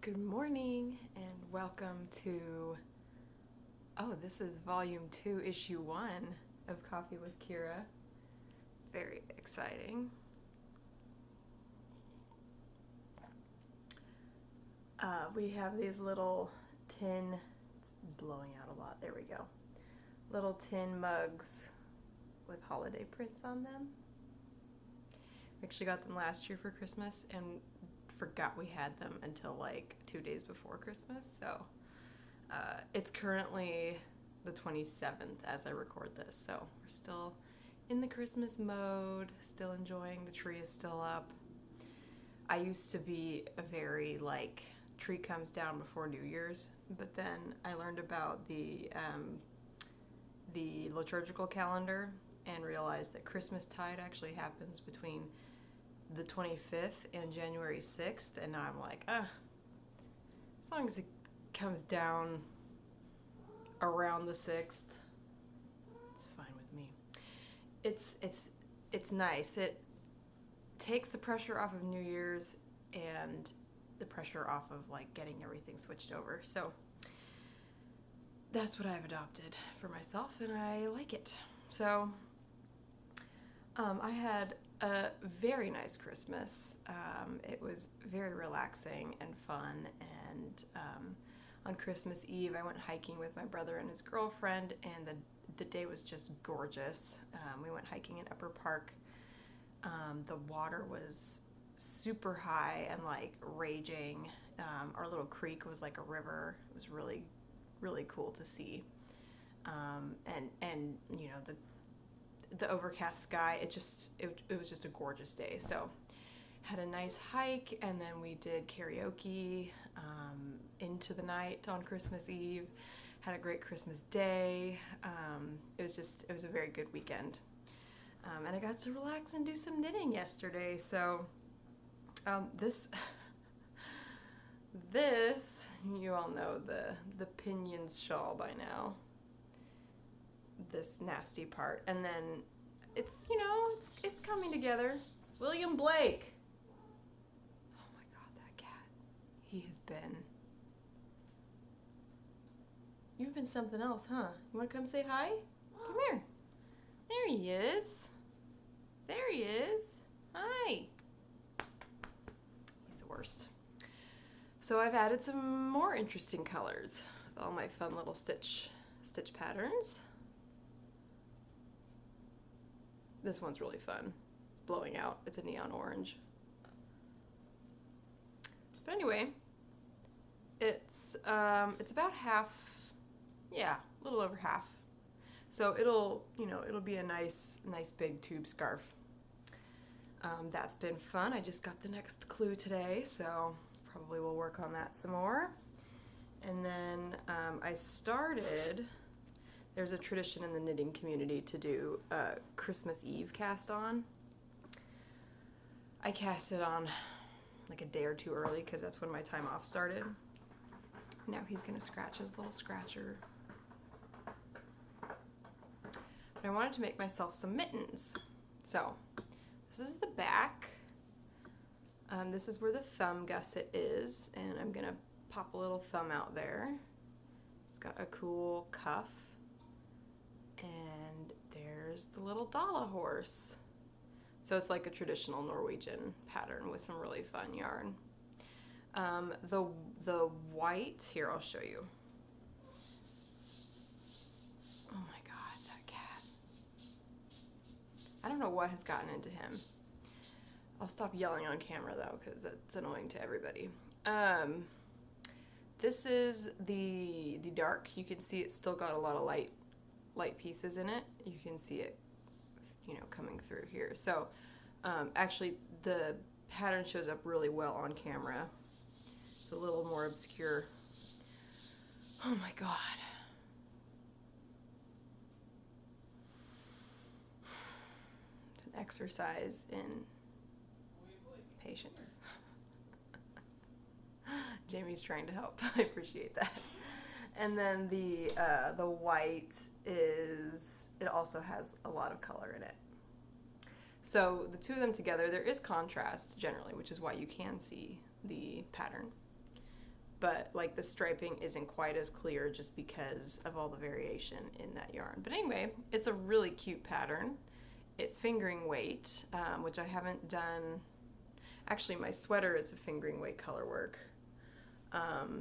Good morning and welcome to, this is volume 2, issue 1 of Coffee with Ciara. Very exciting. We have these little tin, it's blowing out a lot, there we go. Little tin mugs with holiday prints on them. We actually got them last year for Christmas and forgot we had them until like 2 days before Christmas. So it's currently the 27th as I record this. So we're still in the Christmas mode, still enjoying, the tree is still up. I used to be a very tree comes down before New Year's, but then I learned about the liturgical calendar and realized that Christmas tide actually happens between the 25th and January 6th, and now I'm like, as long as it comes down around the 6th, it's fine with me. It's nice. It takes the pressure off of New Year's and the pressure off of getting everything switched over. So that's what I've adopted for myself, and I like it. So I had a very nice Christmas. It was very relaxing and fun, and on Christmas Eve I went hiking with my brother and his girlfriend, and the day was just gorgeous. We went hiking in Upper Park. The water was super high and raging. Our little creek was like a river. It was really, really cool to see. And you know, the overcast sky, it was just a gorgeous day. So had a nice hike, and then we did karaoke into the night on Christmas Eve. Had a great Christmas day. It was a very good weekend. And I got to relax and do some knitting yesterday. So this you all know the pinions shawl by now. This nasty part, and then it's coming together. William Blake. Oh my God, that cat. You've been something else, huh? You want to come say hi? Come here. There he is. There he is. Hi. He's the worst. So I've added some more interesting colors with all my fun little stitch patterns. This one's really fun. It's blowing out. It's a neon orange. But anyway, it's about half, a little over half. So it'll be a nice big tube scarf. That's been fun. I just got the next clue today, so probably we'll work on that some more. And then I started. There's a tradition in the knitting community to do a Christmas Eve cast on. I cast it on a day or two early because that's when my time off started. Now he's going to scratch his little scratcher. But I wanted to make myself some mittens. So this is the back. This is where the thumb gusset is, and I'm going to pop a little thumb out there. It's got a cool cuff. And there's the little Dala horse. So it's like a traditional Norwegian pattern with some really fun yarn. The white, here I'll show you. Oh my God, that cat. I don't know what has gotten into him. I'll stop yelling on camera though, because it's annoying to everybody. This is the dark. You can see it's still got a lot of light pieces in it. You can see it, coming through here. So actually the pattern shows up really well on camera. It's a little more obscure. Oh my God. It's an exercise in patience. Jamie's trying to help. I appreciate that. And then the white it also has a lot of color in it. So the two of them together, there is contrast generally, which is why you can see the pattern. but like the striping isn't quite as clear just because of all the variation in that yarn. But anyway, it's a really cute pattern. It's fingering weight, which I haven't done. Actually, my sweater is a fingering weight color work.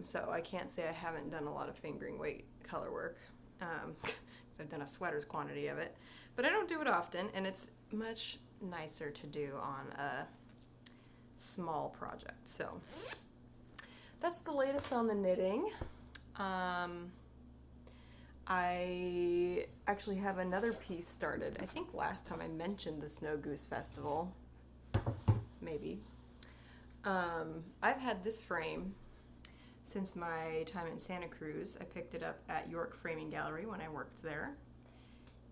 So I can't say I haven't done a lot of fingering weight color work, because I've done a sweater's quantity of it. But I don't do it often, and it's much nicer to do on a small project. So that's the latest on the knitting. I actually have another piece started. I think last time I mentioned the Snow Goose Festival. Maybe. I've had this frame since my time in Santa Cruz. I picked it up at York Framing Gallery when I worked there.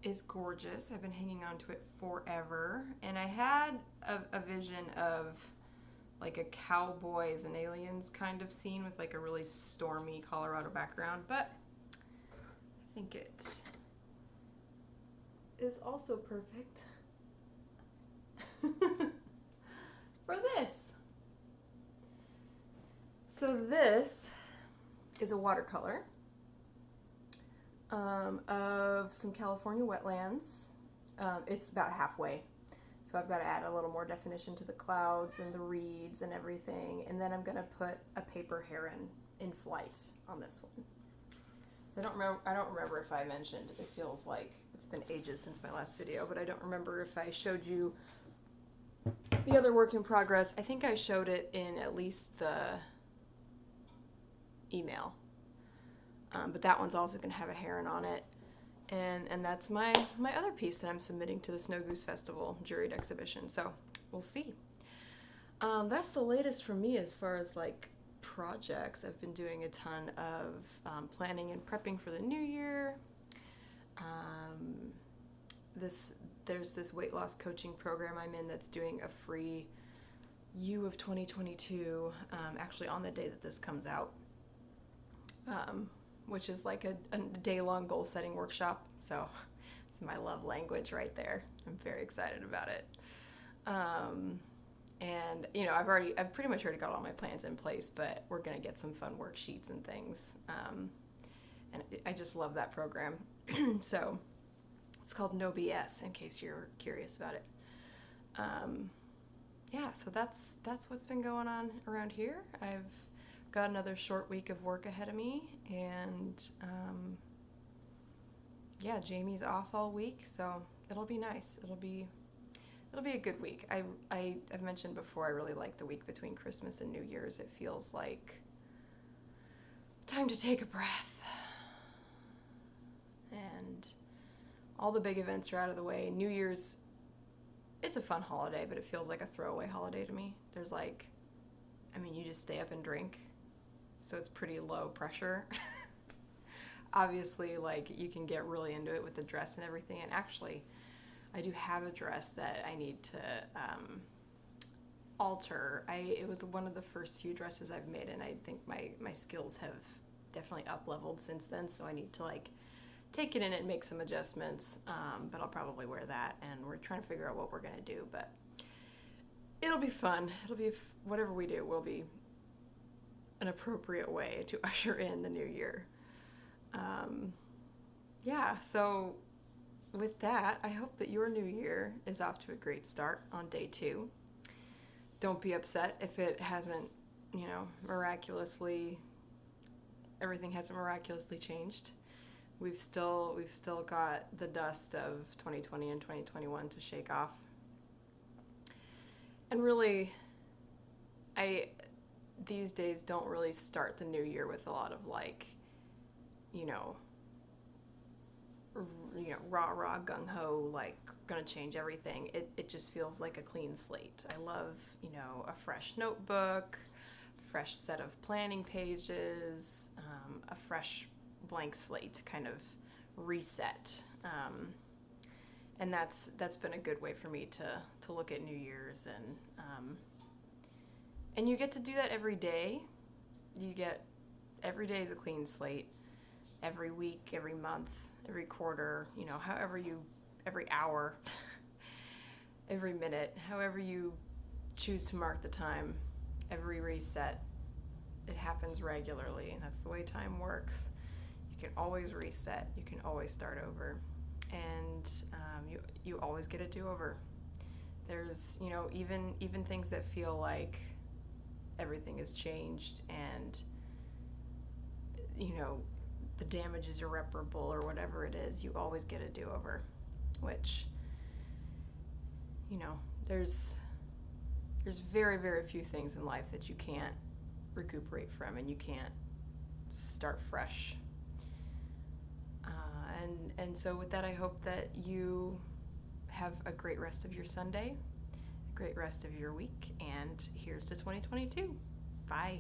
It's gorgeous. I've been hanging on to it forever. And I had a vision of like a cowboys and aliens kind of scene with like a really stormy Colorado background, but I think it is also perfect for this. So this is a watercolor of some California wetlands. It's about halfway, so I've got to add a little more definition to the clouds and the reeds and everything, and then I'm going to put a paper heron in flight on this one. I don't remember if I mentioned, it feels like it's been ages since my last video, but I don't remember if I showed you the other work in progress. I think I showed it in at least the email, but that one's also going to have a heron on it, and that's my other piece that I'm submitting to the Snow Goose Festival juried exhibition, so we'll see. That's the latest for me as far as like projects. I've been doing a ton of planning and prepping for the new year. There's this weight loss coaching program I'm in that's doing a free U of 2022, actually on the day that this comes out, which is like a day-long goal-setting workshop. So it's my love language right there. I'm very excited about it. And, you know, I've pretty much already got all my plans in place, but we're going to get some fun worksheets and things. And I just love that program. So it's called No BS, in case you're curious about it. Yeah, so that's what's been going on around here. I've got another short week of work ahead of me, and yeah, Jamie's off all week, so it'll be nice. It'll be a good week. I've mentioned before, I really like the week between Christmas and New Year's. It feels like time to take a breath. And all the big events are out of the way. New Year's is a fun holiday, but it feels like a throwaway holiday to me. There's like, I mean, you just stay up and drink, so it's pretty low pressure. Obviously, like, you can get really into it with the dress and everything, and actually, I do have a dress that I need to alter. It was one of the first few dresses I've made, and I think my skills have definitely up-leveled since then, so I need to like take it in and make some adjustments, but I'll probably wear that, and we're trying to figure out what we're going to do, but it'll be fun. It'll be, whatever we do will be an appropriate way to usher in the new year. Yeah, so with that, I hope that your new year is off to a great start on day 2. Don't be upset if it hasn't, you know, everything hasn't miraculously changed. We've still got the dust of 2020 and 2021 to shake off. And really, these days don't really start the new year with a lot of like, rah gung-ho, like, gonna change everything. It just feels like a clean slate. I love, a fresh notebook, fresh set of planning pages, a fresh blank slate to kind of reset. And that's been a good way for me to look at New Year's, and you get to do that every day. Every day is a clean slate. Every week, every month, every quarter, every hour, every minute, however you choose to mark the time, every reset, happens regularly. That's the way time works. You can always reset. You can always start over. And you always get a do-over. There's, even things that feel like everything has changed and, the damage is irreparable or whatever it is, you always get a do-over, which, there's very, very few things in life that you can't recuperate from and you can't start fresh. And so with that, I hope that you have a great rest of your Sunday, a great rest of your week, and here's to 2022. Bye.